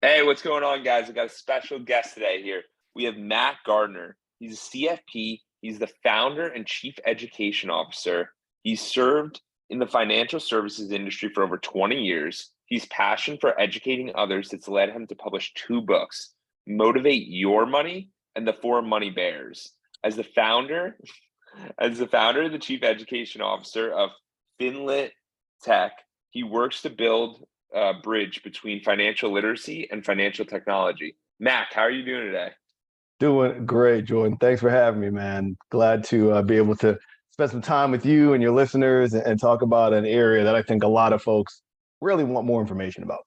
Hey, what's going on, guys? I got a special guest today here. We have Matt Gardner. He's a CFP. He's the founder and chief education officer. He's served in the financial services industry for over 20 years. His passion for educating others that's led him to publish two books, Motivate Your Money and The Four Money Bears. As the founder, the chief education officer of Finlit Tech, he works to build bridge between financial literacy and financial technology. Mac, how are you doing today? Doing great, Jordan. Thanks for having me, man. Glad to be able to spend some time with you and your listeners and talk about an area that I think a lot of folks really want more information about.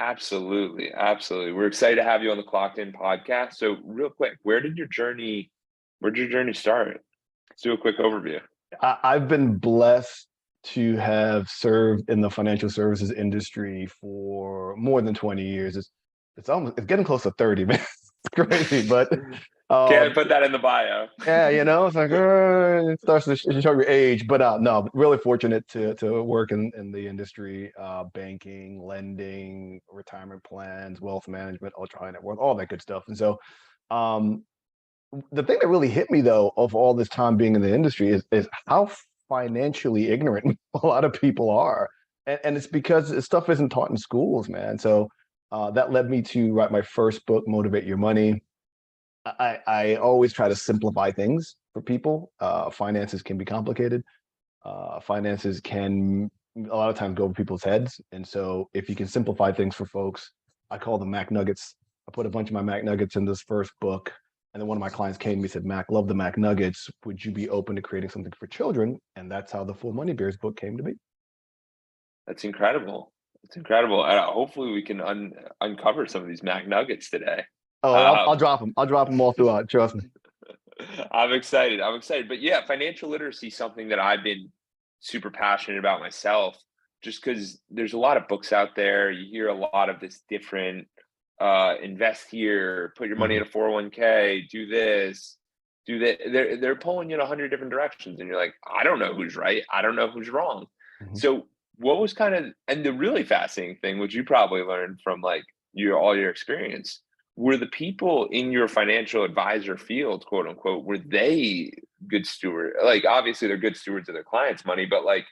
Absolutely, absolutely. We're excited to have you on the Clockedin podcast. So, real quick, where did your journey start? Let's do a quick overview. I've been blessed to have served in the financial services industry for more than 20 years. It's getting close to 30, man. It's crazy, but Can't um, put that in the bio. yeah, it's like it starts to show your age. But no, really fortunate to work in the industry, banking, lending, retirement plans, wealth management, ultra high net worth, all that good stuff. And so, um, the thing that really hit me though of all this time being in the industry is how financially ignorant a lot of people are, and it's because this stuff isn't taught in schools, man. So that led me to write my first book, Motivate Your Money. I always try to simplify things for people. Finances can be complicated. Finances can a lot of times go over people's heads, and so if you can simplify things for folks, I call them Mac Nuggets. I put a bunch of my Mac Nuggets in this first book, and then one of my clients came to me and said, "Mac, love the Mac Nuggets. Would you be open to creating something for children?" And that's how the Full Money Bears book came to be. That's incredible. It's incredible. Hopefully, we can uncover some of these Mac Nuggets today. Oh, I'll Um, drop them. I'll drop them all throughout. Trust me. I'm excited. I'm excited. But yeah, financial literacy is something that I've been super passionate about myself, just because there's a lot of books out there. You hear a lot of this different invest here, put your money in Mhm. a 401k, do this, do that. They're pulling you in 100 different directions. And you're like, I don't know who's right. I don't know who's wrong. Mhm. So what was kind of and the really fascinating thing, which you probably learned from like all your experience, were the people in your financial advisor field, quote unquote, were they good steward? Like obviously they're good stewards of their clients' money, but like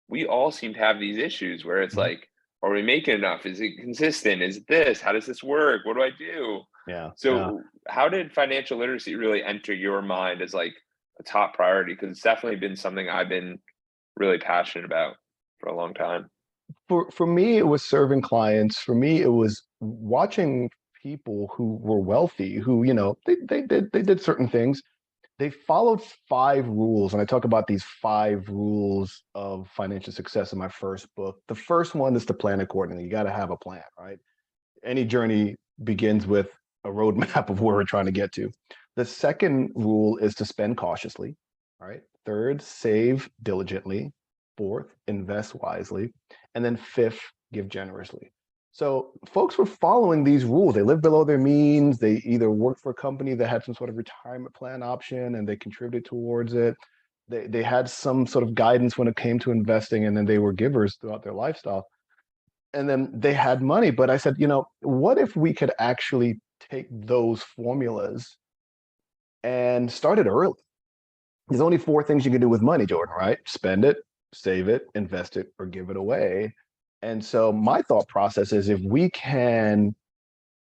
we all seem to have these issues where it's Mhm. like, are we making enough? Is it consistent? Is it this? How does this work? What do I do? Yeah. Yeah. So how did financial literacy really enter your mind as like a top priority? Because it's definitely been something I've been really passionate about for a long time. For me, it was serving clients. For me, it was watching people who were wealthy, who, they did certain things. They followed five rules, and I talk about these five rules of financial success in my first book. The first one is to plan accordingly. You got to have a plan, right? Any journey begins with a roadmap of where we're trying to get to. The second rule is to spend cautiously. All right. Third, save diligently. Fourth, invest wisely. And then fifth, give generously. So folks were following these rules. They lived below their means. They either worked for a company that had some sort of retirement plan option and they contributed towards it. They had some sort of guidance when it came to investing, and then they were givers throughout their lifestyle, and then they had money. But I said, what if we could actually take those formulas and start it early? There's only four things you can do with money, Jordan, right? Spend it, save it, invest it, or give it away. And so my thought process is, if we can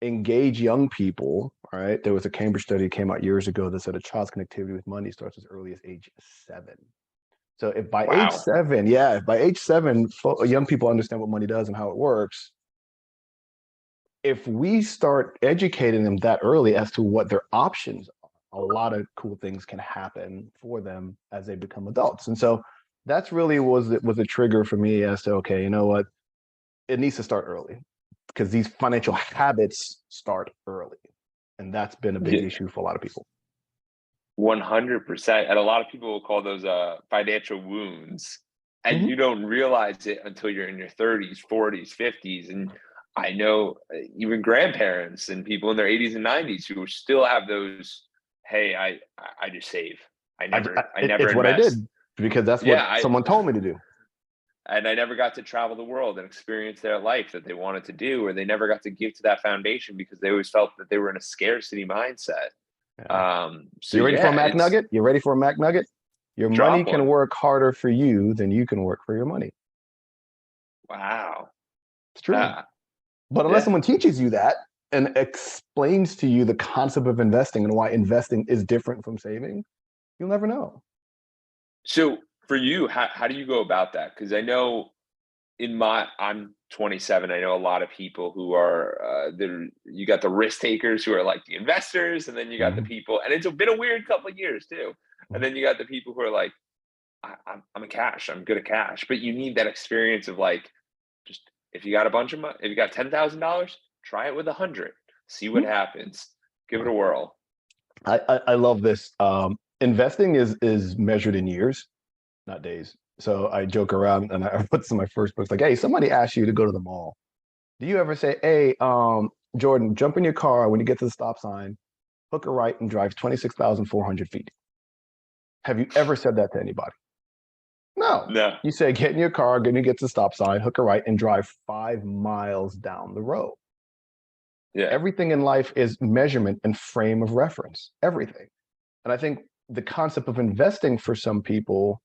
engage young people, right? There was a Cambridge study that came out years ago that said a child's connectivity with money starts as early as age 7. So if by age Wow. 7, yeah, if by age 7, young people understand what money does and how it works, if we start educating them that early as to what their options are, a lot of cool things can happen for them as they become adults. And so that's really was a trigger for me as to, okay, you know what, it needs to start early, because these financial habits start early, and that's been a big Yeah, issue for a lot of people. 100%. And a lot of people will call those financial wounds. And Mhm. you don't realize it until you're in your 30s, 40s, 50s. And I know even grandparents and people in their 80s and 90s who still have those, hey, I just save. I never It's what I invest. did because that's what Yeah, I someone told me to do. and I never got to travel the world and experience their life that they wanted to do, or they never got to give to that foundation because they always felt that they were in a scarcity mindset. Yeah. So You ready for a yeah, Mac it's Nugget? You ready for a Mac Nugget? Your money drop can one. work harder for you than you can work for your money. Wow. It's true. Uh, But unless yeah. someone teaches you that and explains to you the concept of investing and why investing is different from saving, you'll never know. So for you, how do you go about that? Because I know I'm 27. I know a lot of people who are you got the risk takers who are like the investors, and then you got the Mhm. people, and it's been a weird couple of years too. And then you got the people who are like, I'm a cash, I'm good at cash, but you need that experience of like, just if you got a bunch of money, if you got $10,000, try it with 100, see what happens, give it a whirl. I love this. Investing is measured in years, not days. So I joke around and I put this in my first books like, hey, somebody asked you to go to the mall. Do you ever say, hey, Jordan, jump in your car when you get to the stop sign, hook a right and drive 26,400 feet? Have you ever said that to anybody? No. No, You say, get in your car, when you get to the stop sign, hook a right and drive 5 miles down the road. yeah, Everything in life is measurement and frame of reference, everything. And I think the concept of investing for some people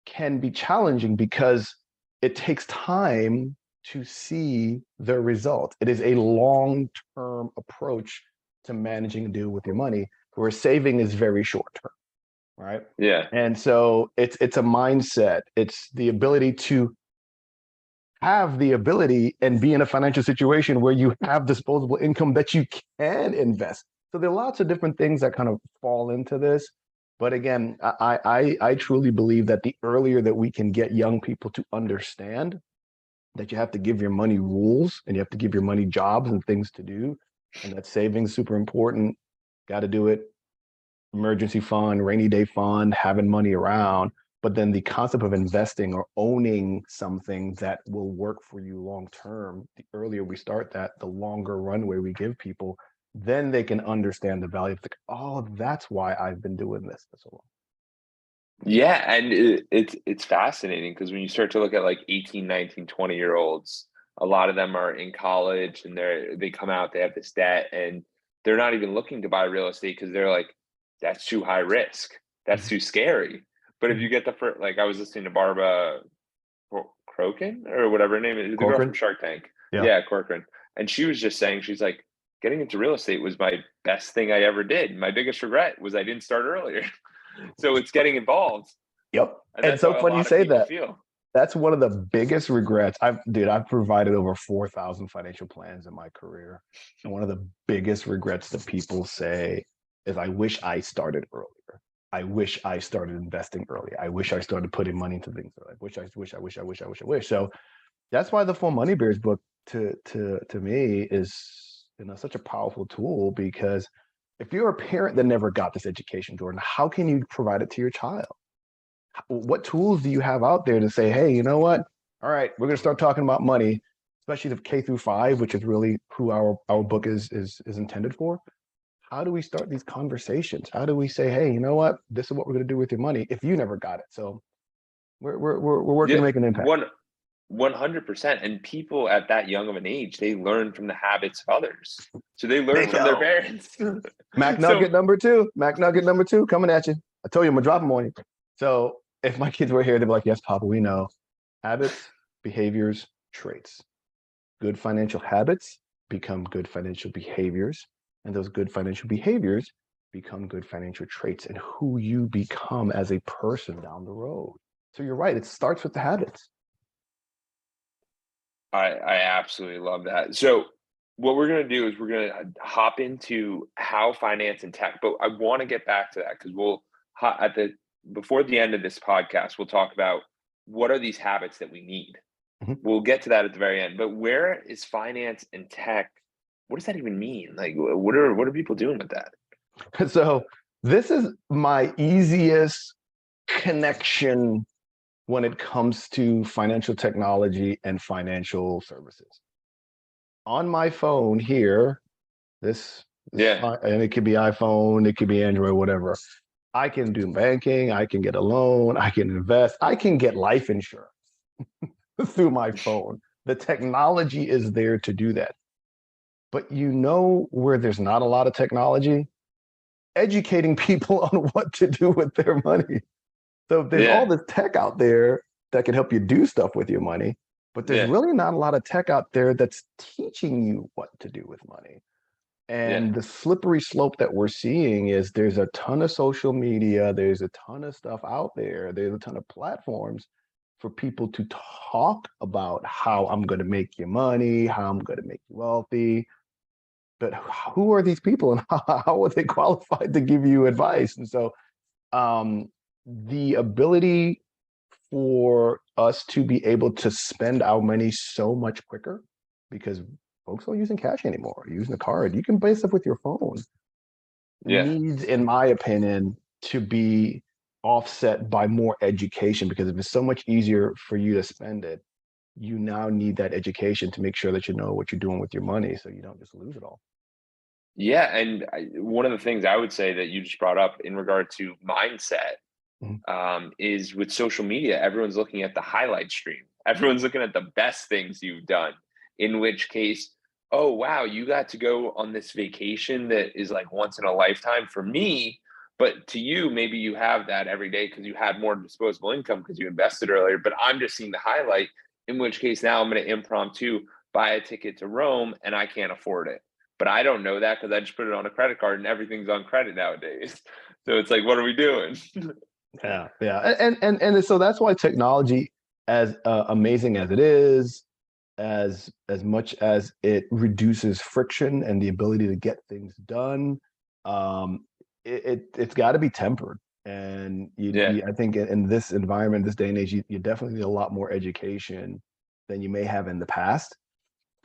can be challenging because it takes time to see the result. It is a long-term approach to managing and deal with your money, where saving is very short term, right? yeah, And so it's a mindset. It's the ability to have the ability and be in a financial situation where you have disposable income that you can invest. So there are lots of different things that kind of fall into this. But again, I truly believe that the earlier that we can get young people to understand that you have to give your money rules and you have to give your money jobs and things to do, and that savings super important, got to do it, emergency fund, rainy day fund, having money around. But then the concept of investing or owning something that will work for you long term, the earlier we start that, the longer runway we give people, then they can understand the value of the, oh, that's why I've been doing this for so long. yeah. And it's fascinating because when you start to look at like 18, 19, 20-year olds, a lot of them are in college and they come out, they have this debt, and they're not even looking to buy real estate because they're like, that's too high risk, that's Mhm. too scary. But if Mhm. you get the first, like I was listening to Barbara Crokin or whatever her name is, the girl from Corcoran? Shark Tank. Yeah. Yeah, Corcoran. And she was just saying, she's like, getting into real estate was my best thing I ever did. My biggest regret was I didn't start earlier. So it's getting involved. Yep. And And that's so how a funny you lot of say people that. feel. That's one of the biggest regrets. I've provided over 4,000 financial plans in my career. And one of the biggest regrets that people say is, I wish I started earlier. I wish I started investing early. I wish I started putting money into things. I wish. So that's why the Full Money Bears book to me is, such a powerful tool, because if you're a parent that never got this education, Jordan, how can you provide it to your child? What tools do you have out there to say, hey, you know what? All right, we're going to start talking about money, especially the K through 5, which is really who our book is intended for. How do we start these conversations? How do we say, hey, you know what? This is what we're going to do with your money if you never got it. So we're working Yeah, to make an impact. 100%. And people at that young of an age, they learn from the habits of others. So they learn from their Bingo. parents. Mac So Nugget number two. Mac Nugget number two coming at you. I told you I'm gonna drop them on you. So if my kids were here, they'd be like, yes, Papa, we know. Habits, behaviors, traits. Good financial habits become good financial behaviors, and those good financial behaviors become good financial traits and who you become as a person down the road. So you're right, it starts with the habits. I absolutely love that. So what we're going to do is we're going to hop into how finance and tech, but I want to get back to that because at the before the end of this podcast, we'll talk about what are these habits that we need. Mhm. We'll get to that at the very end. But where is finance and tech? What does that even mean? Like, what are people doing with that? So this is my easiest connection when it comes to financial technology and financial services. On my phone here, this Yeah, fine, and it could be iPhone, it could be Android, whatever. I can do banking, I can get a loan, I can invest, I can get life insurance. through my phone. The technology is there to do that. But where there's not a lot of technology, educating people on what to do with their money. So there's all Yeah. this tech out there that can help you do stuff with your money, but there's Yeah. really not a lot of tech out there that's teaching you what to do with money. Yeah. And the slippery slope that we're seeing is there's a ton of social media, there's a ton of stuff out there, there's a ton of platforms for people to talk about how I'm going to make you money, how I'm going to make you wealthy. But who are these people and how are they qualified to give you advice? And so um, the ability for us to be able to spend our money so much quicker because folks aren't using cash anymore, using a card. You can buy stuff with your phone. Yeah. Needs, in my opinion, to be offset by more education because if it's so much easier for you to spend it, you now need that education to make sure that you know what you're doing with your money so you don't just lose it all. Yeah. And one of the things I would say that you just brought up in regard to mindset Mhm. is with social media, everyone's looking at the highlight stream. Everyone's looking at the best things you've done, in which case, oh, wow, you got to go on this vacation that is like once in a lifetime for me. But to you, maybe you have that every day because you had more disposable income because you invested earlier. But I'm just seeing the highlight, in which case now I'm going to impromptu buy a ticket to Rome and I can't afford it. But I don't know that because I just put it on a credit card and everything's on credit nowadays. So it's like, what are we doing? Yeah, yeah, and so that's why technology, as amazing as it is, as much as it reduces friction and the ability to get things done, um, it's got to be tempered. And Yeah. I think in this environment, this day and age, you definitely need a lot more education than you may have in the past.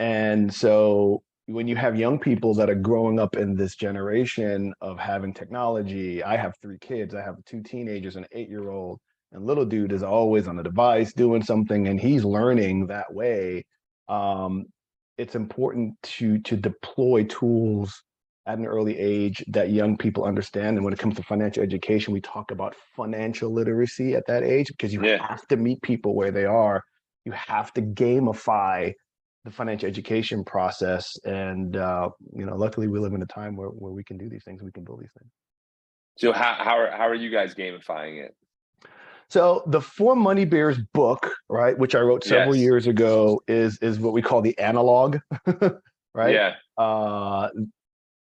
And so when you have young people that are growing up in this generation of having technology, I have 3 kids. I have 2 teenagers and an 8-year-old, and little dude is always on the device doing something, and he's learning that way. Um, it's important to deploy tools at an early age that young people understand. And when it comes to financial education, we talk about financial literacy at that age because you Yeah. have to meet people where they are. You have to gamify the financial education process. And luckily we live in a time where we can do these things, we can build these things. So how are you guys gamifying it? So the Four Money Bears book, right, which I wrote several Yes. years ago, is what we call the analog, right? Yeah. Uh,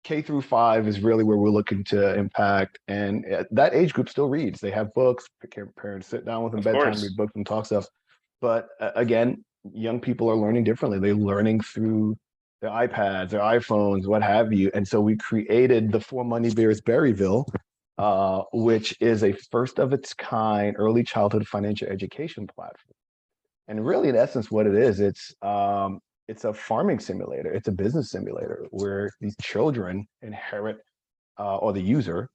K through 5 is really where we're looking to impact, and that age group still reads. They have books. Parents sit down with them Of bedtime, read course. books, and talk stuff. But again, young people are learning differently. They're learning through their iPads, their iPhones, what have you. And so we created the Four Money Bears Berryville, which is a first of its kind early childhood financial education platform. And really, in essence, what it is, it's a farming simulator. It's a business simulator where these children inherit, or the user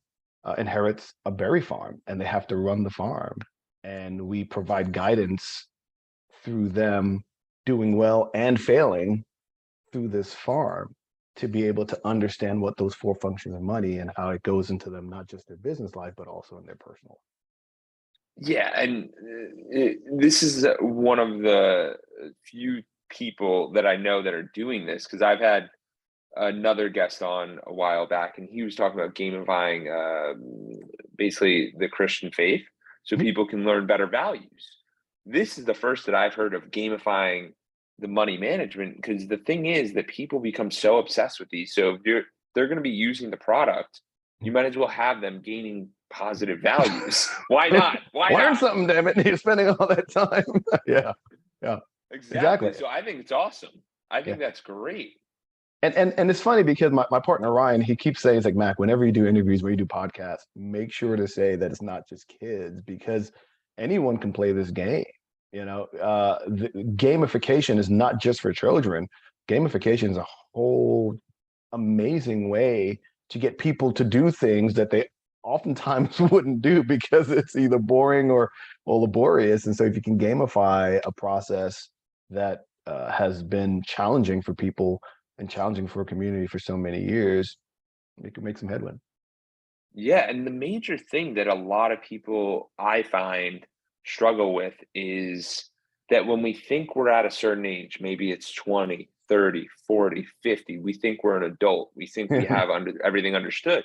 inherits a berry farm, and they have to run the farm. And we provide guidance through them doing well and failing through this farm to be able to understand what those 4 functions of money and how it goes into them, not just their business life, but also in their personal. Yeah, and this is one of the few people that I know that are doing this because I've had another guest on a while back, and he was talking about gamifying basically the Christian faith so Mhm. people can learn better values. This is the first that I've heard of gamifying the money management because the thing is that people become so obsessed with these. So if they're going to be using the product, you might as well have them gaining positive values. Why not? Why Learn not? something, damn it. You're spending all that time. Yeah. Yeah. Exactly. Exactly. So I think it's awesome. I Yeah. think that's great. And it's funny because my partner Ryan, he keeps saying, it's like, Mac, whenever you do interviews, where you do podcasts, make sure to say that it's not just kids because anyone can play this game. The gamification is not just for children. Gamification is a whole amazing way to get people to do things that they oftentimes wouldn't do because it's either boring or laborious. And so if you can gamify a process that has been challenging for people and challenging for a community for so many years, it can make some headway. Yeah, and the major thing that a lot of people I find struggle with is that when we think we're at a certain age, maybe it's 20, 30, 40, 50, we think we're an adult. We think we have everything understood.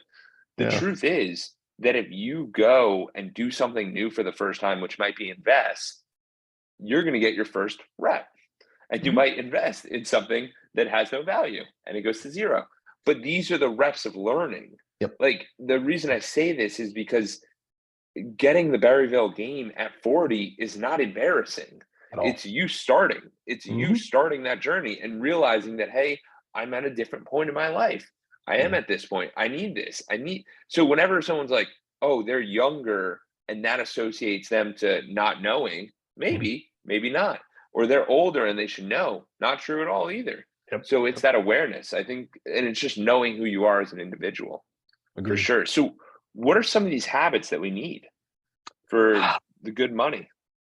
The Yeah. truth is that if you go and do something new for the first time, which might be invest, you're going to get your first rep. And you Mhm. might invest in something that has no value and it goes to zero. But these are the reps of learning. Yep. Like the reason I say this is because getting the Berryville game at 40 is not embarrassing. At all. It's you starting. It's you Hmm. starting that journey and realizing that, hey, I'm at a different point in my life. I am Yeah. at this point. I need this. I need. So whenever someone's like, oh, they're younger and that associates them to not knowing, Mhm. maybe, maybe not. Or they're older and they should know. Not true at all either. Yep. So it's Yep. that awareness, I think, and it's just knowing who you are as an individual for Agreed. sure. So what are some of these habits that we need for the good money?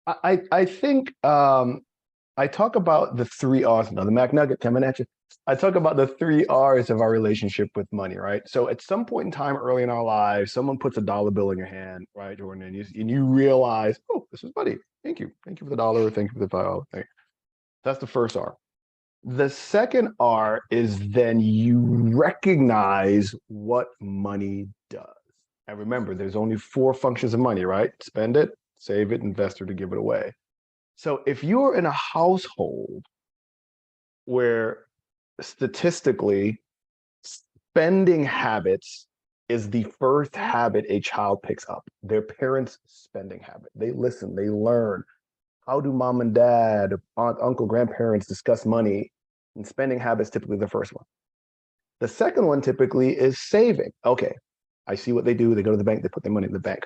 I think I talk about the three R's now, the McNugget coming at you. I talk about the three R's of our relationship with money, right? So at some point in time early in our lives, someone puts a dollar bill in your hand, right, Jordan, and you realize, oh, this is money. Thank you. Thank you for the dollar. Thank you for the $5. Thank you. That's the first R. The second R is then you recognize what money does. And remember, there's only four functions of money, right? Spend it, save it, invest it, or give it away. So if you're in a household where statistically spending habits is the first habit a child picks up, their parents' spending habit. They listen, they learn. How do mom and dad, aunt, uncle, grandparents discuss money? And spending habits typically the first one. The second one typically is saving. Okay, I see what they do. They go to the bank, they put their money in the bank.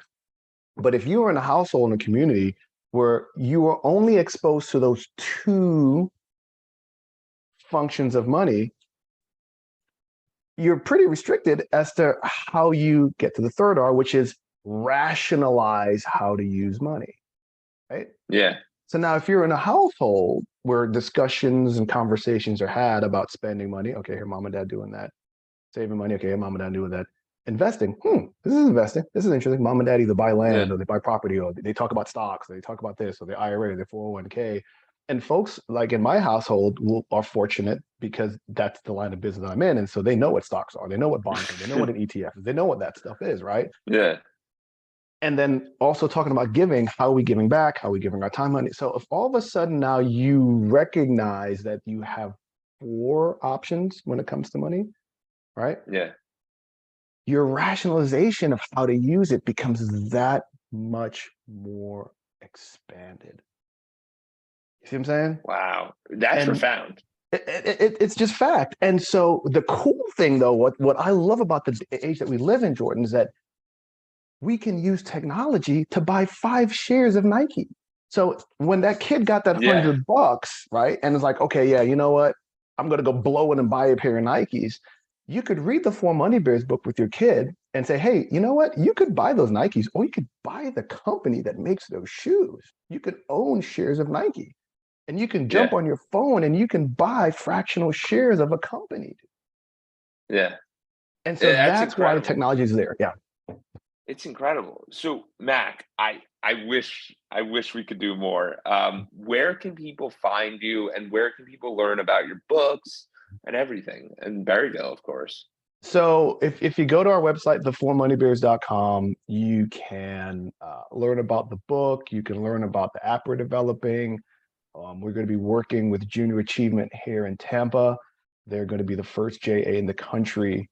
But if you are in a household in a community where you are only exposed to those two functions of money, you're pretty restricted as to how you get to the third R, which is rationalize how to use money, right? Yeah. So now if you're in a household where discussions and conversations are had about spending money, okay, here mom and dad doing that. Saving money, okay, here mom and dad doing that. Investing, this is investing. This is interesting. Mom and dad either buy Yeah. land or they buy property or they talk about stocks, or they talk about this or their IRA, their 401k. And folks like in my household are fortunate because that's the line of business I'm in. And so they know what stocks are, they know what bonds are, they know what an ETF is, they know what that stuff is, right? Yeah. And then also talking about giving, how are we giving back? How are we giving our time, money? So if all of a sudden now you recognize that you have four options when it comes to money, right? Yeah. Your rationalization of how to use it becomes that much more expanded. You see what I'm saying? Wow. That's And profound. it's just fact. And so the cool thing, though, what I love about the age that we live in, Jordan, is that we can use technology to buy 5 shares of Nike. So when that kid got that Yeah. $100, right, and it's like, okay, yeah, you know what? I'm gonna go blow it and buy a pair of Nikes. You could read the Four Money Bears book with your kid and say, hey, you know what? You could buy those Nikes, or you could buy the company that makes those shoes. You could own shares of Nike, and you can jump Yeah. on your phone and you can buy fractional shares of a company. Yeah. And so That's that's why incredible. technology is there. Yeah. It's incredible. So Mac, I wish we could do more. Where can people find you and where can people learn about your books and everything? And Berryville, of course. So if you go to our website, thefourmoneybears.com, you can learn about the book. You can learn about the app we're developing. We're going to be working with Junior Achievement here in Tampa. They're going to be the first JA in the country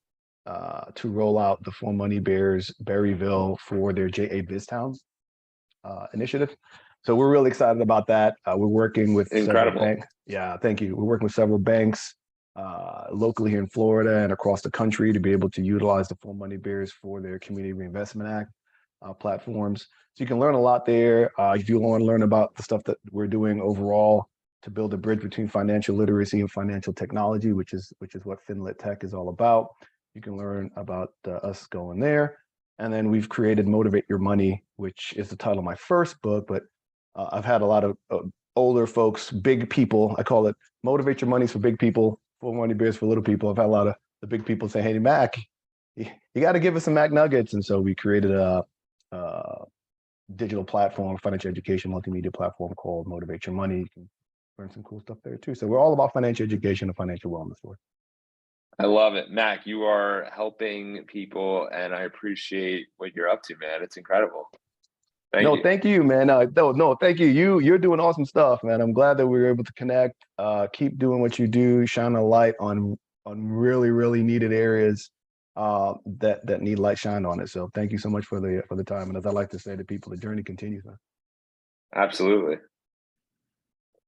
to roll out the Four Money Bears Berryville for their JA BizTowns initiative. So we're really excited about that. We're working with several Incredible. banks. Yeah, thank you. We're working with several banks locally here in Florida and across the country to be able to utilize the Four Money Bears for their Community Reinvestment Act platforms. So you can learn a lot there. If you want to learn about the stuff that we're doing overall to build a bridge between financial literacy and financial technology, which is what FinLit Tech is all about. You can learn about us going there. And then we've created Motivate Your Money, which is the title of my first book, but I've had a lot of older folks, big people. I call it Motivate Your Money for big people, Four Money Bears for little people. I've had a lot of the big people say, hey, Mac, you got to give us some Mac Nuggets. And so we created a digital platform, financial education, multimedia platform called Motivate Your Money. You can learn some cool stuff there too. So we're all about financial education and financial wellness. I love it. Mac, you are helping people and I appreciate what you're up to, man. It's incredible. Thank No, you. thank you, man. No, thank you. You're doing awesome stuff, man. I'm glad that we were able to connect. Keep doing what you do, shine a light on really, really needed areas that need light shine on it. So thank you so much for the time. And as I like to say to people, the journey continues, man. Absolutely.